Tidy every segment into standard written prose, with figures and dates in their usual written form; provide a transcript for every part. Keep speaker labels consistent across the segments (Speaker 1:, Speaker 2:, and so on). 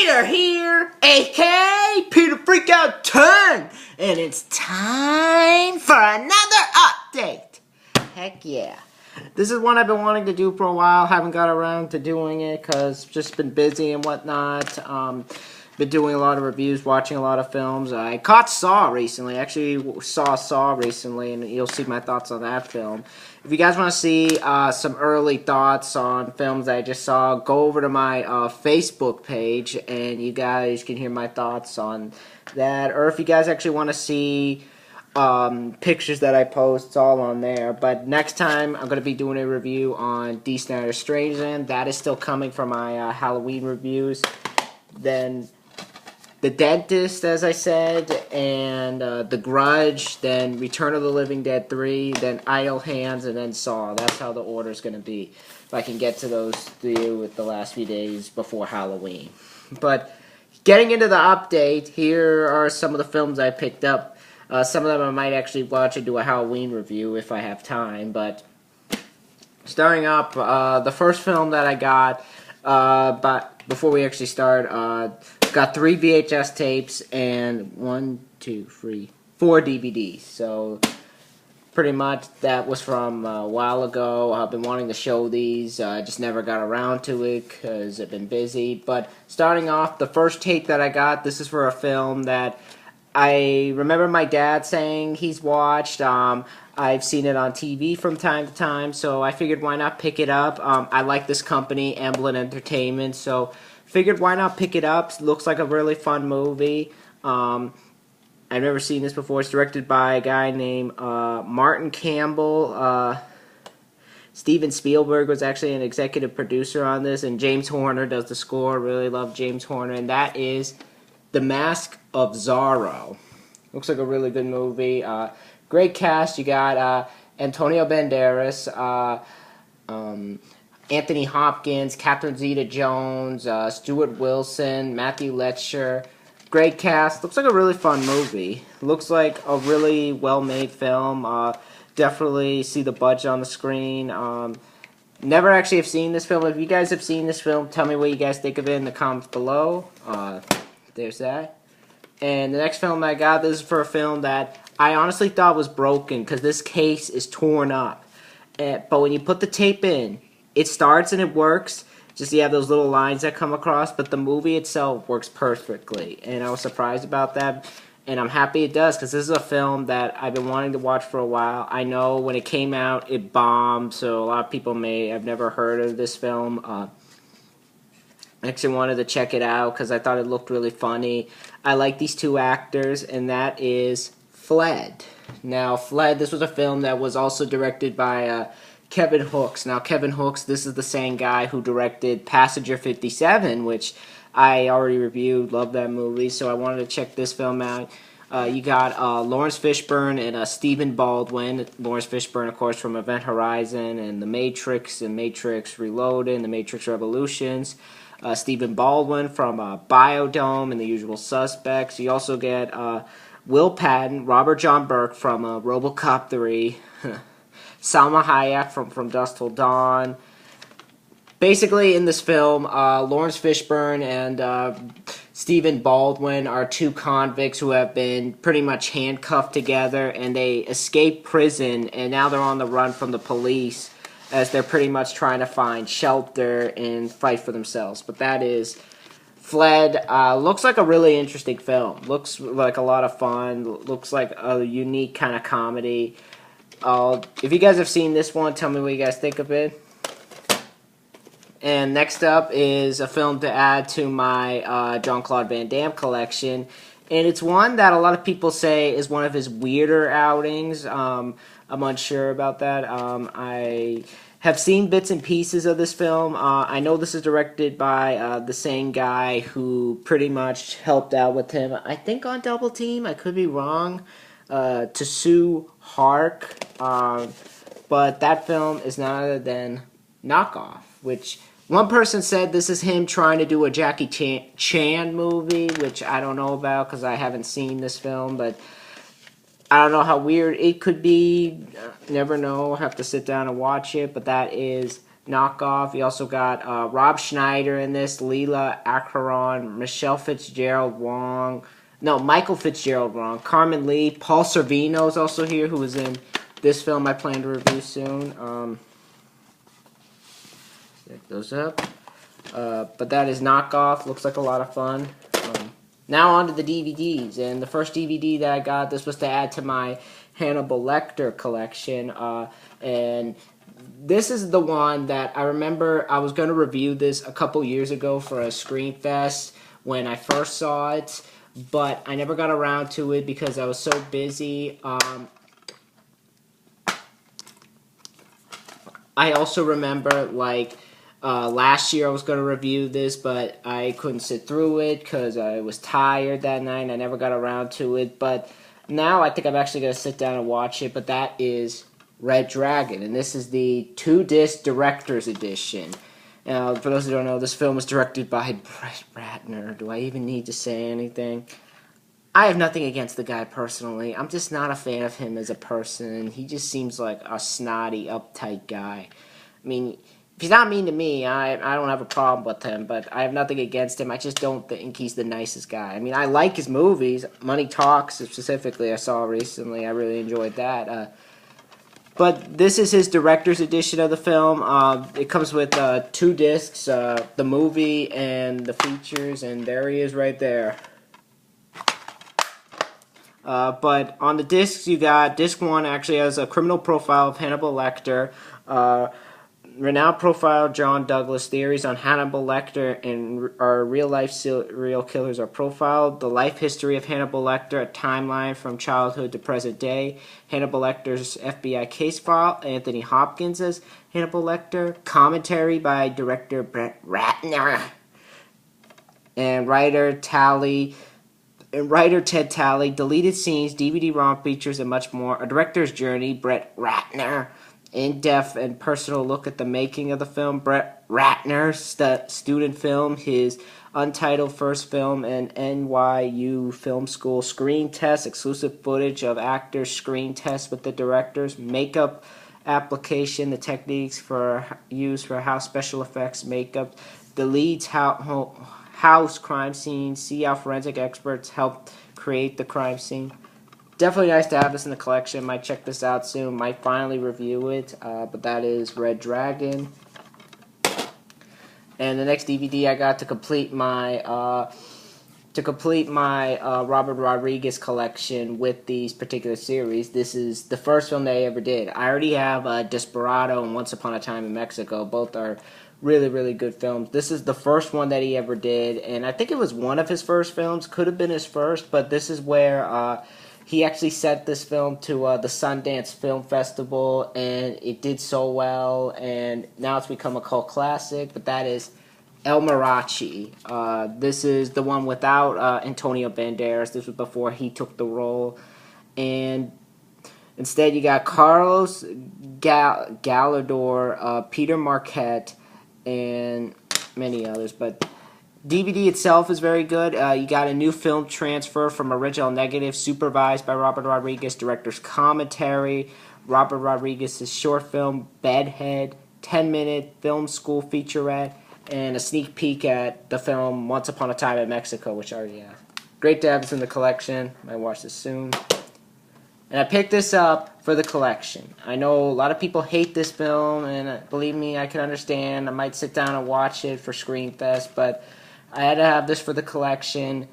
Speaker 1: Peter here, aka Peter Freakout 10, and it's time for another update. Heck yeah. This is one I've been wanting to do for a while, haven't got around to doing it because just been busy and whatnot. Been doing a lot of reviews, watching a lot of films. I caught Saw recently, actually saw Saw recently, and you'll see my thoughts on that film. If you guys want to see some early thoughts on films I just saw, go over to my Facebook page, and you guys can hear my thoughts on that. Or if you guys actually want to see pictures that I post, it's all on there. But next time, I'm going to be doing a review on D. Snyder's Strangeland. That is still coming for my Halloween reviews. Then The Dentist, as I said, and The Grudge, then Return of the Living Dead 3, then Idle Hands, and then Saw. That's how the order's going to be, if I can get to those three with the last few days before Halloween. But getting into the update, here are some of the films I picked up. Some of them I might actually watch and do a Halloween review if I have time. But starting up, the first film that I got, but before we actually start, got 3 VHS tapes and 4 DVDs. So pretty much that was from a while ago. I've been wanting to show these. I just never got around to it because I've been busy. But starting off, the first tape that I got, this is for a film that I remember my dad saying he's watched. I've seen it on TV from time to time, so I figured why not pick it up. I like this company, Amblin Entertainment, so figured why not pick it up. Looks like a really fun movie. I've never seen this before. It's directed by a guy named Martin Campbell. Steven Spielberg was actually an executive producer on this, and James Horner does the score. Really love James Horner, and that is The Mask of Zorro. Looks like a really good movie. Great cast. You got Antonio Banderas, Anthony Hopkins, Catherine Zeta-Jones, Stuart Wilson, Matthew Lecter. Great cast. Looks like a really fun movie. Looks like a really well-made film. Definitely see the budget on the screen. Never actually have seen this film. If you guys have seen this film, tell me what you guys think of it in the comments below. There's that. And the next film I got, this is for a film that I honestly thought was broken because this case is torn up. But when you put the tape in, it starts and it works. Just you have those little lines that come across, but the movie itself works perfectly. And I was surprised about that. And I'm happy it does because this is a film that I've been wanting to watch for a while. I know when it came out, it bombed, so a lot of people may have never heard of this film. I actually wanted to check it out because I thought it looked really funny. I like these two actors, and that is Fled. Now, Fled, this was a film that was also directed by Kevin Hooks. Now, Kevin Hooks, this is the same guy who directed Passenger 57, which I already reviewed. Love that movie, so I wanted to check this film out. You got Lawrence Fishburne and Stephen Baldwin. Lawrence Fishburne, of course, from Event Horizon and The Matrix and Matrix Reloaded and The Matrix Revolutions. Stephen Baldwin from Biodome and The Usual Suspects. You also get Will Patton, Robert John Burke from RoboCop 3, Salma Hayek from Dusk Till Dawn. Basically, in this film, Lawrence Fishburne and Stephen Baldwin are two convicts who have been pretty much handcuffed together, and they escape prison, and now they're on the run from the police as they're pretty much trying to find shelter and fight for themselves. But that is Fled. Looks like a really interesting film. Looks like a lot of fun. Looks like a unique kind of comedy. If you guys have seen this one, tell me what you guys think of it. And next up is a film to add to my Jean-Claude Van Damme collection. And it's one that a lot of people say is one of his weirder outings. I'm unsure about that. I have seen bits and pieces of this film. I know this is directed by the same guy who pretty much helped out with him, I think, on Double Team. I could be wrong. Tasu Hark. But that film is none other than Knockoff, which one person said this is him trying to do a Jackie Chan movie, which I don't know about because I haven't seen this film, but I don't know how weird it could be. Never know. Have to sit down and watch it, but that is knockoff. You also got Rob Schneider in this, Leela Acheron, Michael Fitzgerald Wrong, Carmen Lee, Paul Sorvino is also here, who was in this film I plan to review soon. That goes up. But that is Knockoff. Looks like a lot of fun. Now on to the DVDs. And the first DVD that I got, this was to add to my Hannibal Lecter collection. And this is the one that I remember I was going to review this a couple years ago for a Screen Fest when I first saw it. But I never got around to it because I was so busy. I also remember, like, last year I was going to review this, but I couldn't sit through it because I was tired that night and I never got around to it. But now I think I'm actually going to sit down and watch it, but that is Red Dragon, and this is the 2-disc Director's Edition. Now, for those who don't know, this film was directed by Brett Ratner. Do I even need to say anything? I have nothing against the guy personally. I'm just not a fan of him as a person. He just seems like a snotty, uptight guy. I mean, if he's not mean to me, I don't have a problem with him, but I have nothing against him. I just don't think he's the nicest guy. I mean, I like his movies. Money Talks, specifically, I saw recently. I really enjoyed that. But this is his director's edition of the film. It comes with 2 discs, the movie and the features, and there he is right there. But on the discs, you got disc 1 actually has a criminal profile of Hannibal Lecter, renowned profile John Douglas, theories on Hannibal Lecter and our real-life serial killers are profiled, the life history of Hannibal Lecter, a timeline from childhood to present day, Hannibal Lecter's FBI case file, Anthony Hopkins as Hannibal Lecter, commentary by director Brett Ratner, and writer Ted Talley, deleted scenes, DVD-ROM features, and much more. A director's journey, Brett Ratner. In-depth and personal look at the making of the film. Brett Ratner, student film, his untitled first film, and NYU Film School screen test, exclusive footage of actors' screen tests with the directors, makeup application, the techniques used for house special effects makeup, the lead's house crime scene, see how forensic experts helped create the crime scene. Definitely nice to have this in the collection. Might check this out soon. Might finally review it. But that is Red Dragon. And the next DVD I got to complete my Robert Rodriguez collection with these particular series. This is the first film they ever did. I already have Desperado and Once Upon a Time in Mexico. Both are really, really good films. This is the first one that he ever did, and I think it was one of his first films. Could have been his first, but this is where he actually sent this film to the Sundance Film Festival, and it did so well, and now it's become a cult classic, but that is El Mariachi. This is the one without Antonio Banderas. This was before he took the role, and instead you got Carlos Galador, Peter Marquette, and many others, but DVD itself is very good. You got a new film transfer from original negative, supervised by Robert Rodriguez, director's commentary, Robert Rodriguez's short film, Bedhead, 10-minute film school featurette, and a sneak peek at the film Once Upon a Time in Mexico, which I already have. Great to have this in the collection. I might watch this soon. And I picked this up for the collection. I know a lot of people hate this film, and believe me, I can understand. I might sit down and watch it for Screen Fest, but I had to have this for the collection.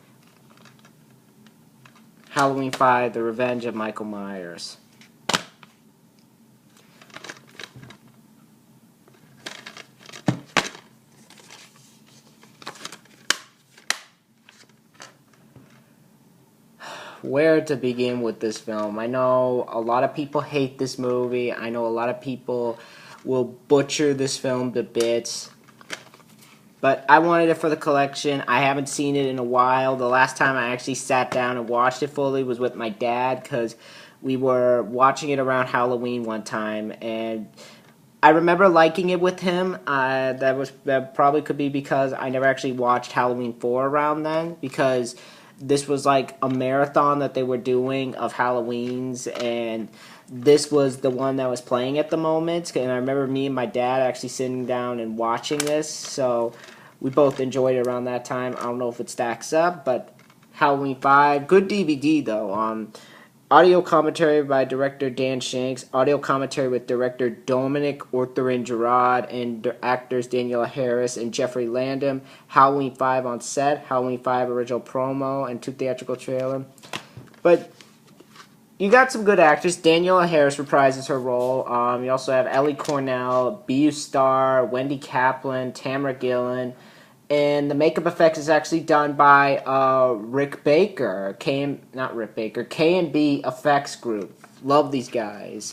Speaker 1: Halloween 5, The Revenge of Michael Myers. Where to begin with this film? I know a lot of people hate this movie. I know a lot of people will butcher this film to bits. But I wanted it for the collection. I haven't seen it in a while. The last time I actually sat down and watched it fully was with my dad, because we were watching it around Halloween one time, and I remember liking it with him. That probably could be because I never actually watched Halloween 4 around then, because this was like a marathon that they were doing of Halloweens, and this was the one that was playing at the moment. And I remember me and my dad actually sitting down and watching this, so we both enjoyed it around that time. I don't know if it stacks up, but Halloween 5, good DVD though. Audio commentary by director Dan Shanks, audio commentary with director Dominic Orthorin-Gerard and actors Daniela Harris and Jeffrey Landon. Halloween 5 on set, Halloween 5 original promo, and 2 theatrical trailer. But you got some good actors. Daniela Harris reprises her role. You also have Ellie Cornell, B.U. Starr, Wendy Kaplan, Tamara Gillen. And the makeup effects is actually done by Rick Baker, K&B Effects Group. Love these guys.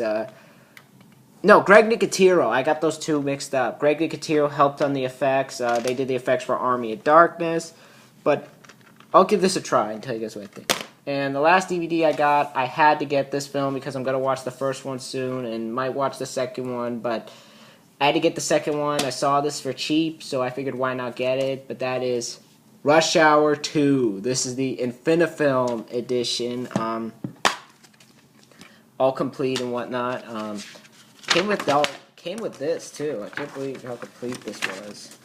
Speaker 1: No, Greg Nicotero. I got those two mixed up. Greg Nicotero helped on the effects. They did the effects for Army of Darkness. But I'll give this a try and tell you guys what I think. And the last DVD I got, I had to get this film because I'm going to watch the first one soon and might watch the second one, but I had to get the second one. I saw this for cheap, so I figured why not get it. But that is Rush Hour 2. This is the Infinifilm edition. All complete and whatnot. Came with this too. I can't believe how complete this was.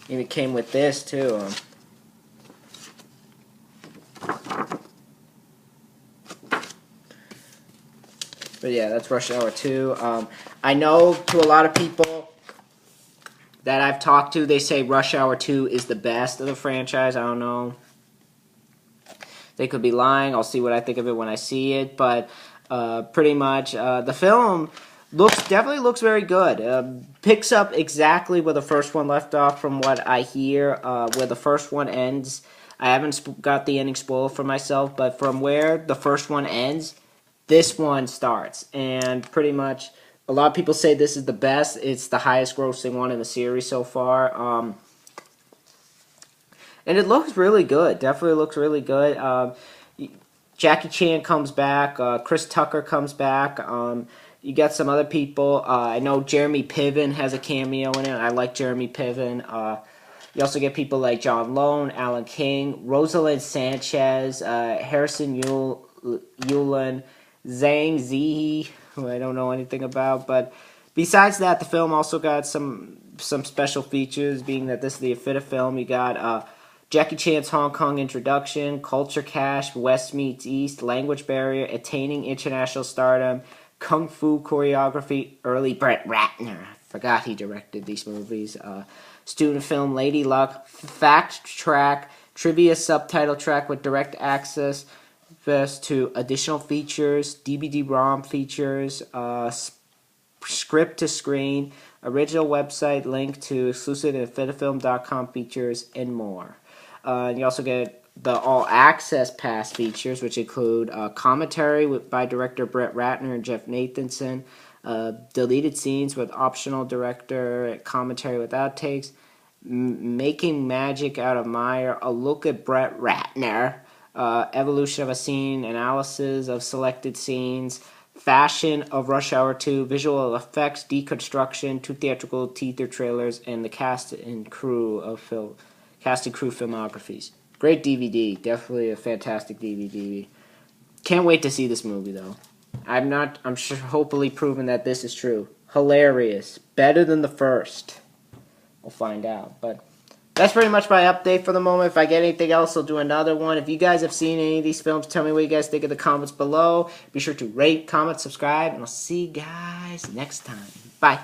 Speaker 1: It came with this too. But yeah, that's Rush Hour 2. I know to a lot of people that I've talked to, they say Rush Hour 2 is the best of the franchise. I don't know. They could be lying. I'll see what I think of it when I see it. But pretty much, the film definitely looks very good. Picks up exactly where the first one left off from what I hear, where the first one ends. I haven't got the ending spoiled for myself, but from where the first one ends, this one starts. And pretty much, a lot of people say this is the best. It's the highest grossing one in the series so far. And it looks really good. Definitely looks really good. Jackie Chan comes back. Chris Tucker comes back. You got some other people. I know Jeremy Piven has a cameo in it. I like Jeremy Piven. You also get people like John Lone, Alan King, Rosalind Sanchez, Harrison Yulin, Zhang Ziyi, who I don't know anything about. But besides that, the film also got some special features, being that this is the Infinifilm. You got Jackie Chan's Hong Kong introduction, culture clash, West meets East, language barrier, attaining international stardom, kung fu choreography, early Brett Ratner. I forgot he directed these movies. Student film, Lady Luck, fact track, trivia subtitle track with direct access to additional features, DVD-ROM features, script to screen, original website link to exclusive Infinifilm.com features, and more. And you also get the all-access pass features, which include commentary by director Brett Ratner and Jeff Nathanson, deleted scenes with optional director commentary with outtakes, making magic out of Meyer, a look at Brett Ratner, evolution of a scene, analysis of selected scenes, fashion of Rush Hour 2, visual effects, deconstruction, 2 theatrical teaser trailers, and the cast and crew filmographies. Great DVD, definitely a fantastic DVD. Can't wait to see this movie though. I'm sure hopefully proven that this is true. Hilarious, better than the first. We'll find out, but that's pretty much my update for the moment. If I get anything else, I'll do another one. If you guys have seen any of these films, tell me what you guys think in the comments below. Be sure to rate, comment, subscribe, and I'll see you guys next time. Bye.